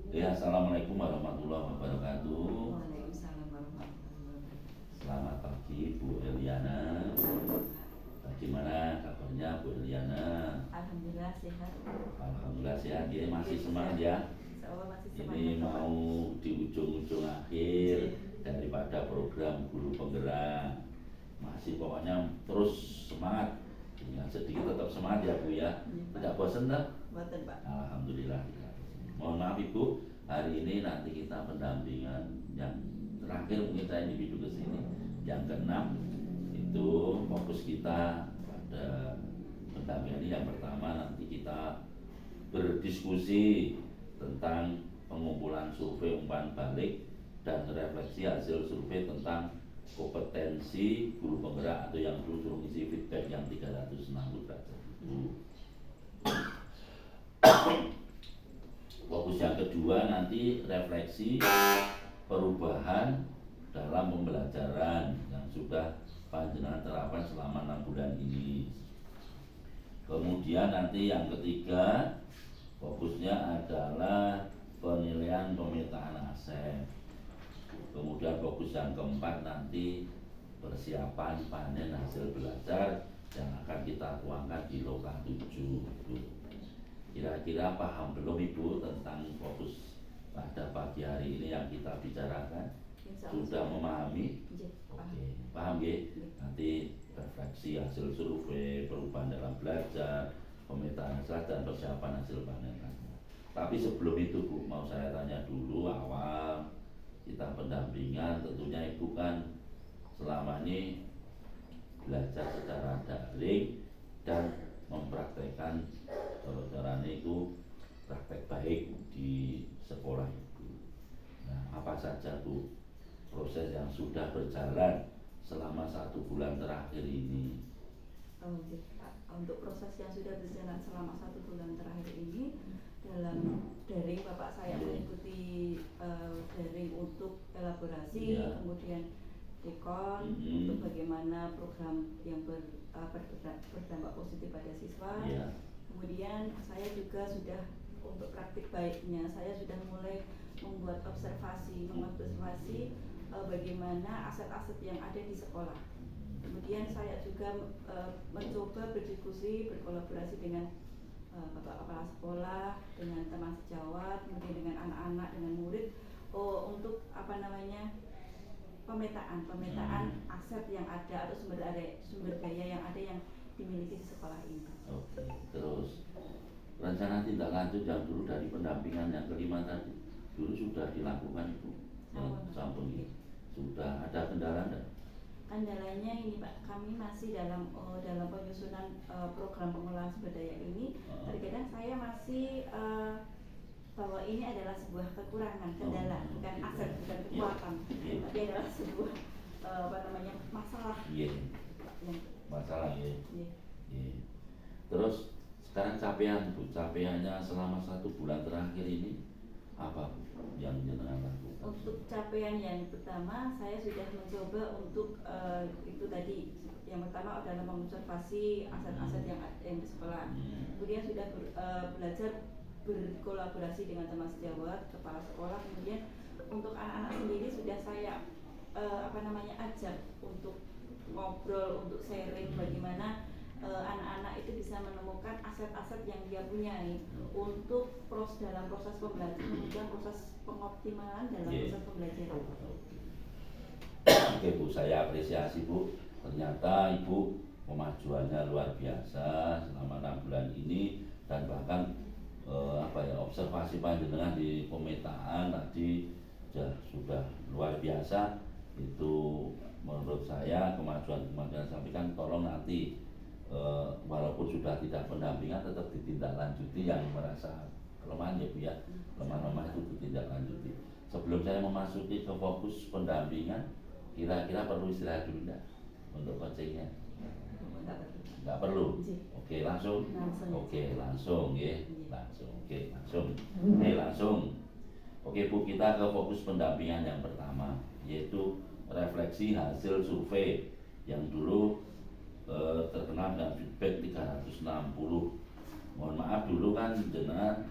Ya, assalamualaikum warahmatullahi wabarakatuh. Waalaikumsalam warahmatullahi wabarakatuh. Selamat pagi Bu Eliana. Bagaimana kabarnya Bu Eliana? Alhamdulillah sehat. Alhamdulillah sehat. Ini masih semangat ya. Insyaallah masih semangat. Ini mau di ujung-ujung akhir daripada program guru penggerak. Masih pokoknya terus semangat. Ya, sedikit tetap semangat ya Bu ya. Tidak bosan tak? Boten Pak. Alhamdulillah. Mohon maaf Ibu, hari ini nanti kita pendampingan yang terakhir, mungkin saya individu ke sini. Yang keenam itu fokus kita pada pendampingan ini. Yang pertama nanti kita berdiskusi tentang pengumpulan survei umpan balik dan refleksi hasil survei tentang kompetensi guru penggerak atau yang dulu suruh ngisi feedback yang 360 derajat itu. Fokus yang kedua nanti refleksi perubahan dalam pembelajaran yang sudah panjenengan terapkan selama 6 bulan ini. Kemudian nanti yang ketiga fokusnya adalah penilaian pemetaan aset. Kemudian fokus yang keempat nanti persiapan panen hasil belajar yang akan kita tuangkan di Loka 7. Kira-kira paham belum Ibu tentang fokus pada pagi hari ini yang kita bicarakan? Sudah memahami? Oke, paham ya? Nanti refleksi hasil survei, perubahan dalam belajar, pemetaan hasil dan persiapan hasil panen. Tapi sebelum itu Bu, mau saya tanya dulu awal kita pendampingan, tentunya Ibu kan selama ini belajar secara daring dan mempraktekkan caranya itu praktek baik di sekolah itu. Nah, apa saja Bu proses yang sudah berjalan selama 1 bulan terakhir ini? Oke Pak, untuk proses yang sudah berjalan selama 1 bulan terakhir ini dalam daring Bapak saya mengikuti daring untuk elaborasi, kemudian dekon untuk bagaimana program yang berdampak positif pada siswa. Kemudian saya juga sudah untuk praktik baiknya, saya sudah mulai membuat observasi bagaimana aset-aset yang ada di sekolah. Kemudian saya juga mencoba berdiskusi, berkolaborasi dengan Bapak Kepala Sekolah, dengan teman sejawat, kemudian dengan anak-anak, dengan murid, untuk pemetaan aset yang ada atau sumber daya yang ada yang dimiliki di sekolah ini. Oke, terus rencana tindak lanjut yang dulu dari pendampingan yang kelima tadi dulu sudah dilakukan Ibu? Sampun ini sudah ada kendala enggak? Kendalanya ini Pak, kami masih dalam penyusunan program pengelolaan sumber daya ini. Terkadang saya masih bahwa ini adalah sebuah kekurangan, kendala, bukan aset, bukan kekuatan, tapi adalah sebuah masalah. Masalah ya. Terus sekarang capaiannya selama 1 bulan terakhir ini apa yang jenengan lakukan? Untuk capaian yang pertama, saya sudah mencoba untuk itu tadi. Yang pertama adalah mengobservasi aset-aset yang ada di sekolah. Kemudian sudah belajar berkolaborasi dengan teman sejawat, kepala sekolah. Kemudian untuk anak-anak sendiri sudah saya ajak untuk ngobrol, untuk sharing bagaimana anak-anak itu bisa menemukan aset-aset yang dia punyai untuk dalam proses pembelajaran, kemudian proses pengoptimalan dalam proses pembelajaran. Oke Bu, saya apresiasi Bu. Ternyata Ibu kemajuannya luar biasa selama 6 bulan ini, dan bahkan observasi panjenengan di pemetaan tadi sudah luar biasa. Itu menurut saya kemajuan sampaikan. Tolong nanti walaupun sudah tidak pendampingan tetap ditindaklanjuti yang merasa kelemahan ya Bu ya, lemah-lemah itu ditindaklanjuti. Sebelum saya memasuki ke fokus pendampingan, kira-kira perlu istirahat dulu enggak untuk coachingnya? Enggak perlu. Oke, langsung. Oke, langsung ya. Langsung. Oke Bu, kita ke fokus pendampingan yang pertama, yaitu refleksi hasil survei yang dulu terkenal dengan feedback 360. Mohon maaf dulu kan jenengan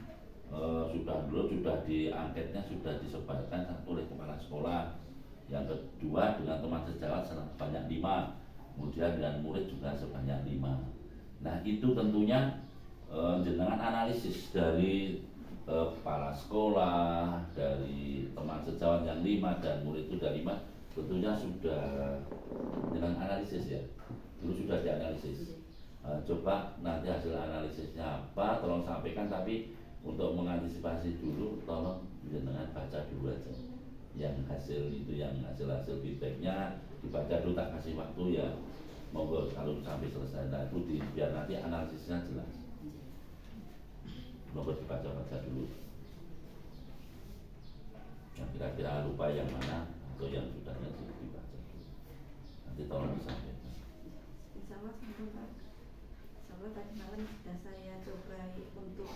sudah diangketnya sudah disebarkan satu oleh kepala sekolah, yang kedua dengan teman sejawat sebanyak 5, kemudian dengan murid juga sebanyak 5. Nah itu tentunya jenengan analisis dari kepala sekolah, dari teman sejawat yang 5 dan murid itu dari 5, tentunya sudah dengan analisis ya, dulu sudah dianalisis. Coba nanti hasil analisisnya apa tolong sampaikan, tapi untuk mengantisipasi dulu tolong jenengan baca dulu aja yang hasil itu, yang hasil feedbacknya dibaca dulu, tak kasih waktu ya monggo kalau sampai selesai. Nah itu biar nanti analisisnya jelas, monggo dibaca dulu yang kira-kira lupa yang mana atau yang sudahnya dibaca dulu, nanti tolong disampaikan. Insyaallah sampai Pak. Insyaallah tadi malam sudah saya coba untuk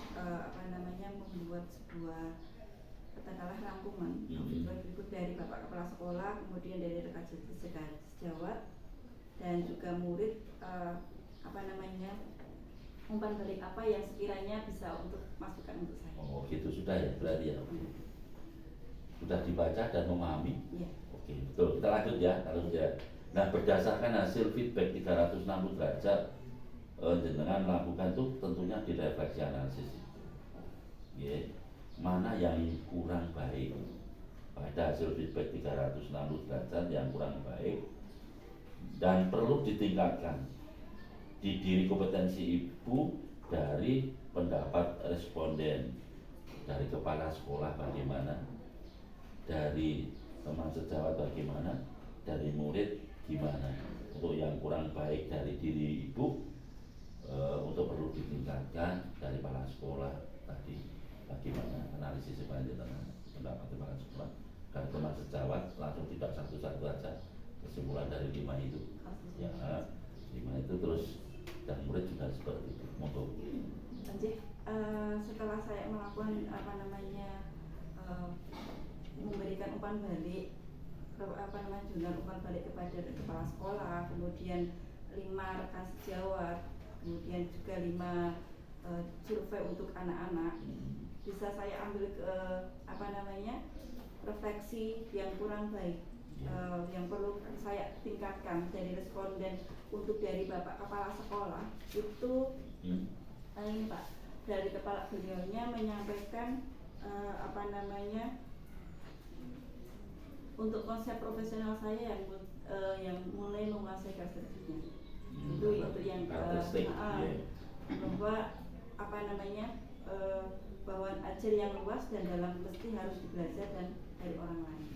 membuat sebuah katakanlah rangkuman berikut dari Bapak Kepala Sekolah, kemudian dari rekan sejawat dan juga murid, umpan balik apa yang sekiranya bisa untuk masukan untuk saya. Oh gitu sudah ya berarti ya. Sudah dibaca dan memahami. Ya. Oke betul, kita lanjut ya kalau sudah. Nah berdasarkan hasil feedback 360 derajat jenengan melakukan tuh tentunya direfleksi analisis. Mana yang kurang baik pada hasil feedback 360 derajat yang kurang baik dan perlu ditingkatkan di diri kompetensi ibu dari pendapat responden, dari kepala sekolah bagaimana, dari teman sejawat bagaimana, dari murid gimana. Untuk yang kurang baik dari diri ibu untuk perlu ditingkatkan dari kepala sekolah tadi bagaimana analisis sebanyak pendapat kepala sekolah, dan teman sejawat langsung tidak satu-satu aja kesimpulan dari 5 itu ya, 5 itu terus, dan murid juga seperti itu. Monggo. Setelah saya melakukan memberikan umpan balik jurnal umpan balik kepada kepala sekolah, kemudian 5 rekan sejawat, kemudian juga 5 survei untuk anak-anak, bisa saya ambil ke refleksi yang kurang baik, yang perlu saya tingkatkan dari responden. Untuk dari Bapak Kepala Sekolah itu ini Pak, dari kepala beliaunya menyampaikan untuk konsep profesional saya yang mulai menguasai karakteristiknya. Itu yang bahwa bawaan ajar yang luas dan dalam mesti harus belajar dan dari orang lain.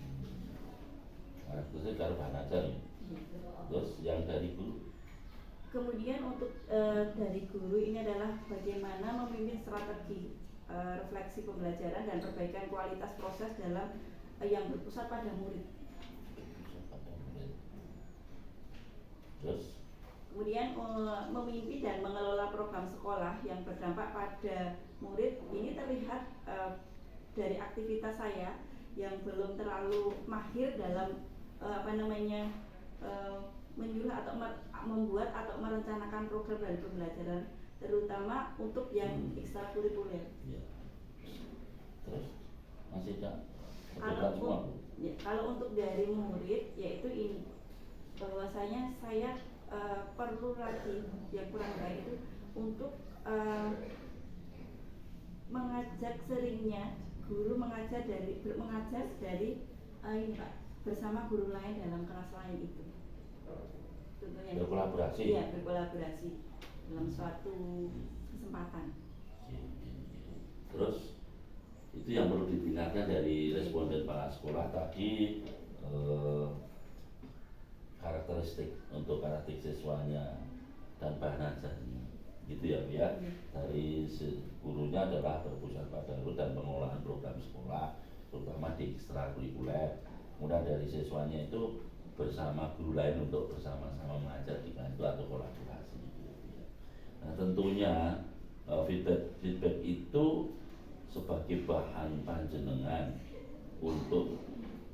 Itu kalau bahan ajar ya. Terus yang dari guru. Kemudian untuk dari guru ini adalah bagaimana memimpin strategi refleksi pembelajaran dan perbaikan kualitas proses dalam yang berpusat pada murid. Terus kemudian memimpin dan mengelola program sekolah yang berdampak pada murid. Ini terlihat dari aktivitas saya yang belum terlalu mahir dalam menyuruh atau membuat atau merencanakan program dari pembelajaran, terutama untuk yang ekstrakurikuler. Ya. Terus masih tak kalau untuk dari murid, yaitu ini bahwasanya saya perlu lagi yang kurang baik itu untuk mengajak seringnya guru mengajar dari ini Pak, bersama guru lain dalam kelas lain itu. Tentunya berkolaborasi. Iya, berkolaborasi dalam suatu kesempatan. Terus itu yang perlu ditingkatkan dari responden kepala sekolah tadi, karakteristik untuk karakteristik siswanya dan bahan ajarnya, gitu ya Bu ya. Dari gurunya adalah berpusat pada guru dan pengelolaan program sekolah, terutama di ekstrakurikuler. Kemudian dari siswanya itu bersama guru lain untuk bersama-sama mengajar di kantor atau kolaborasi. Nah tentunya feedback itu sebagai bahan panjenengan untuk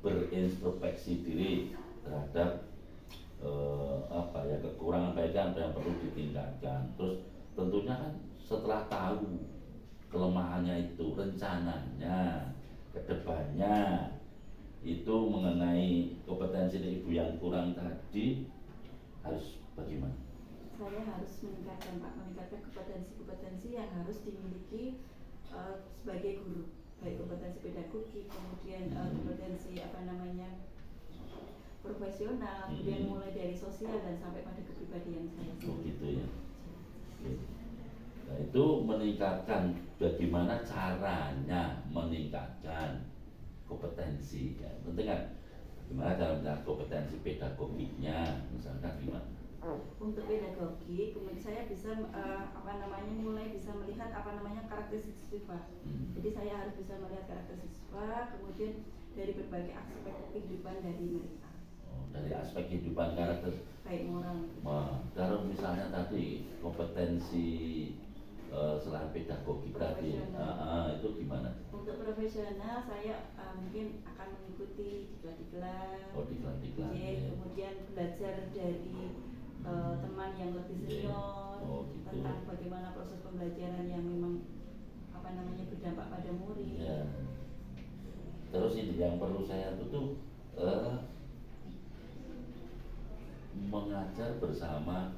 berintrospeksi diri terhadap kekurangan baik yang perlu ditingkatkan. Terus tentunya kan setelah tahu kelemahannya itu, rencananya, kedepannya itu mengenai kompetensi ibu yang kurang tadi harus bagaimana? Saya harus meningkatkan Pak, meningkatkan kompetensi-kompetensi yang harus dimiliki sebagai guru, baik kompetensi pedagogi, kemudian kompetensi profesional, kemudian mulai dari sosial dan sampai pada kepribadian saya sendiri. Oh gitu ya. Nah itu meningkatkan, bagaimana caranya meningkatkan kompetensi ya. Penting kan gimana cara meningkatkan kompetensi pedagogiknya, misalkan gimana? Untuk pedagogi, kemudian saya bisa mulai bisa melihat karakteristik siswa. Jadi saya harus bisa melihat karakteristik siswa, kemudian dari berbagai aspek kehidupan dari mereka. Dari aspek kehidupan karakter baik moral. Kalau misalnya tadi kompetensi selain pedagogi tadi, itu gimana? Untuk profesional saya mungkin akan mengikuti diklat-diklat. Oh diklat-diklat. Ya. Kemudian belajar dari teman yang lebih senior gitu. tentang bagaimana proses pembelajaran yang memang berdampak pada murid. Ya. Terus ini yang perlu saya tutup mengajar bersama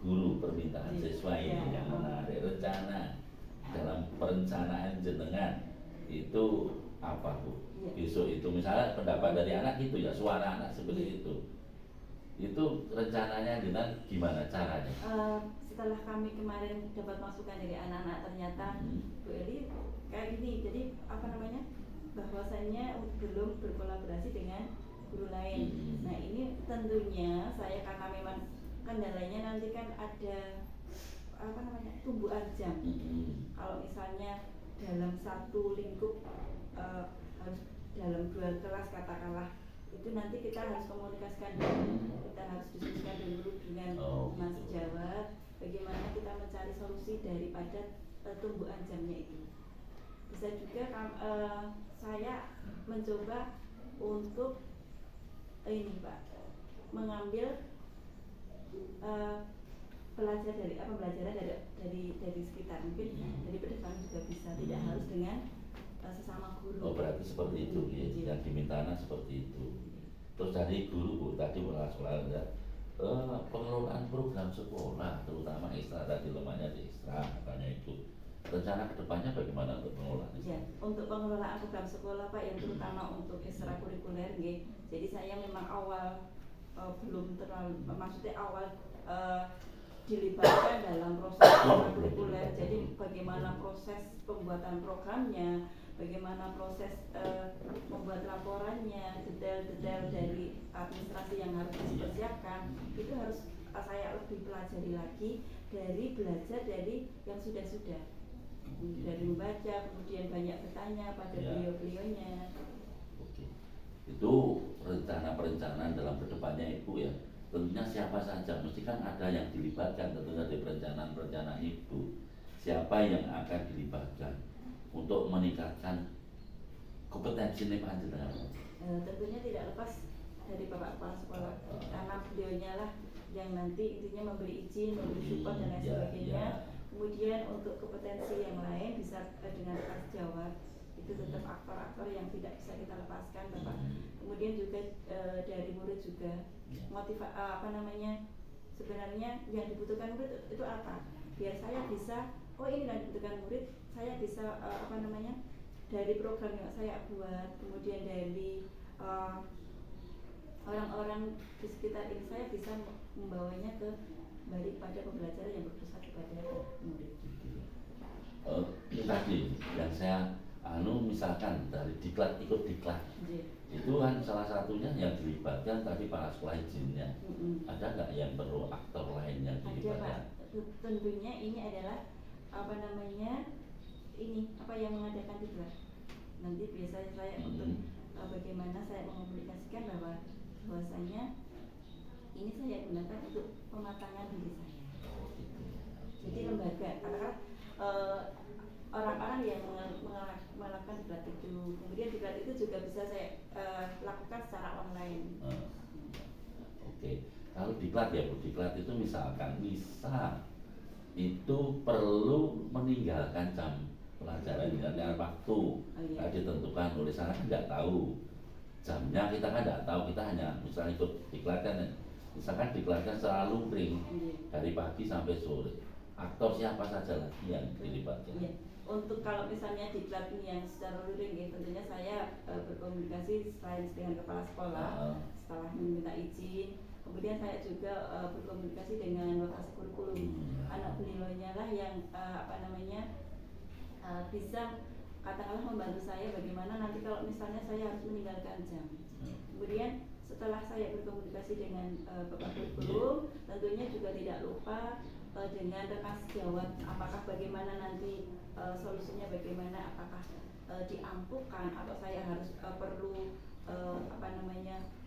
guru, permintaan siswa ini yang menarik. Rencana dalam perencanaan jenengan itu apa Bu? Besok itu misalnya pendapat dari anak gitu ya, suara anak seperti itu rencananya dengan gimana caranya? Setelah kami kemarin dapat masukan dari anak-anak, ternyata Bu Eli kayak gini, jadi bahwasannya belum berkolaborasi dengan guru lain. Nah ini tentunya saya, karena memang kendalanya nanti kan ada tumbuhan jam. Kalau misalnya dalam satu lingkup harus dalam 2 kelas katakanlah, itu nanti kita harus komunikasikan dulu, kita harus diskusikan dulu dengan teman sejawat bagaimana kita mencari solusi daripada tumbuhan jamnya itu. Bisa juga saya mencoba untuk ini Pak, mengambil pembelajaran dari sekitar, mungkin dari pedesaan juga bisa, tidak harus dengan sesama guru. Oh berarti seperti itu ya, yang diminta anak seperti itu. Terus dari guru Bu, tadi sekolah pengelolaan program sekolah, terutama ekstra, tadi lemahnya di ekstra, makanya itu. Rencana kedepannya bagaimana untuk pengelolaan? Ya, untuk pengelolaan program sekolah Pak, yang terutama untuk ekstrakurikuler, jadi saya memang awal belum terlalu, maksudnya awal dilibatkan dalam proses ekstrakurikuler. Jadi bagaimana proses pembuatan programnya, bagaimana proses membuat laporannya, detail-detail dari administrasi yang harus dipersiapkan, itu harus saya lebih pelajari lagi dari belajar dari yang sudah-sudah, dari membaca, kemudian banyak bertanya pada beliau-beliaunya. Oke. Itu rencana perencanaan dalam kedepannya Ibu ya. Tentunya siapa saja, mesti kan ada yang dilibatkan tentunya di perencanaan Ibu. Siapa yang akan dilibatkan untuk meningkatkan kompetensi panjenengan? Tentunya tidak lepas dari Bapak Kepala Sekolah, karena beliaunya lah yang nanti intinya memberi izin, memberi support dan lain sebagainya. Kemudian untuk kompetensi yang lain bisa dengan rekan sejawat, itu tetap aktor-aktor yang tidak bisa kita lepaskan Bapak. Kemudian juga dari murid juga sebenarnya yang dibutuhkan murid itu apa, biar saya bisa, ini yang dibutuhkan murid, saya bisa dari program yang saya buat, kemudian dari orang-orang di sekitar ini, saya bisa membawanya ke balik pada pembelajaran yang berpusat kepada murid. Tadi yang saya misalkan dari diklat, ikut diklat, itu kan salah satunya yang dilibatkan tadi para sekolah izinnya. Ada nggak yang perlu aktor lain yang dilibatkan? Ada Pak, tentunya ini adalah yang mengadakan diklat. Nanti biasanya saya untuk bagaimana saya mengomunikasikan bahwasanya ini saya gunakan untuk pematangan diri saya. Jadi lembaga, katakanlah orang-orang yang melakukan diklat itu, kemudian diklat itu juga bisa saya lakukan secara online. Oke. Kalau diklat ya Bu, diklat itu misalkan itu perlu meninggalkan jam pelajaran dengan waktu iya. ditentukan oleh sana kan nggak tahu jamnya, kita kan nggak tahu, kita hanya misalnya ikut diklat kan, misalkan diklatnya selalu ring Iya. dari pagi sampai sore, aktor siapa saja lagi yang dilibatkan. Iya. Untuk kalau misalnya diklat ini yang secara luring ya, tentunya saya berkomunikasi selain dengan kepala sekolah setelah meminta izin. Kemudian saya juga berkomunikasi dengan lokasi kurikulum. Anak beliaunya lah yang bisa katakanlah membantu saya bagaimana nanti kalau misalnya saya harus meninggalkan jam. Kemudian setelah saya berkomunikasi dengan Bapak kurikulum, tentunya juga tidak lupa dengan rekan sejawat, apakah bagaimana nanti solusinya, bagaimana apakah diampukan atau saya harus perlu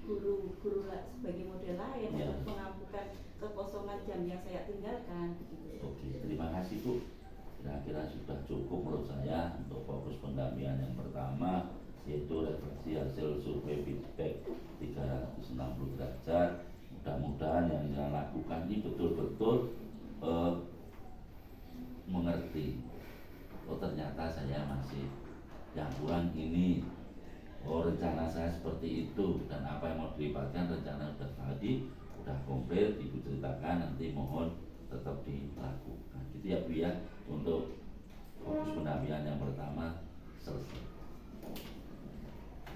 guru sebagai model lain untuk mengampukan kekosongan jam yang saya tinggalkan gitu. Oke, terima kasih Bu. Kira-kira sudah cukup menurut saya untuk fokus pendampingan yang pertama, yaitu refleksi hasil survei feedback 360 derajat. Mudah-mudahan yang saya lakukan ini betul-betul mengerti. Oh ternyata saya masih yang kurang ini. Oh rencana saya seperti itu, dan apa yang mau dilibatkan rencana sudah tadi sudah komplit Ibu ceritakan, nanti mohon tetap dilakukan. Gitu ya Bu ya, untuk fokus pendampingan yang pertama selesai.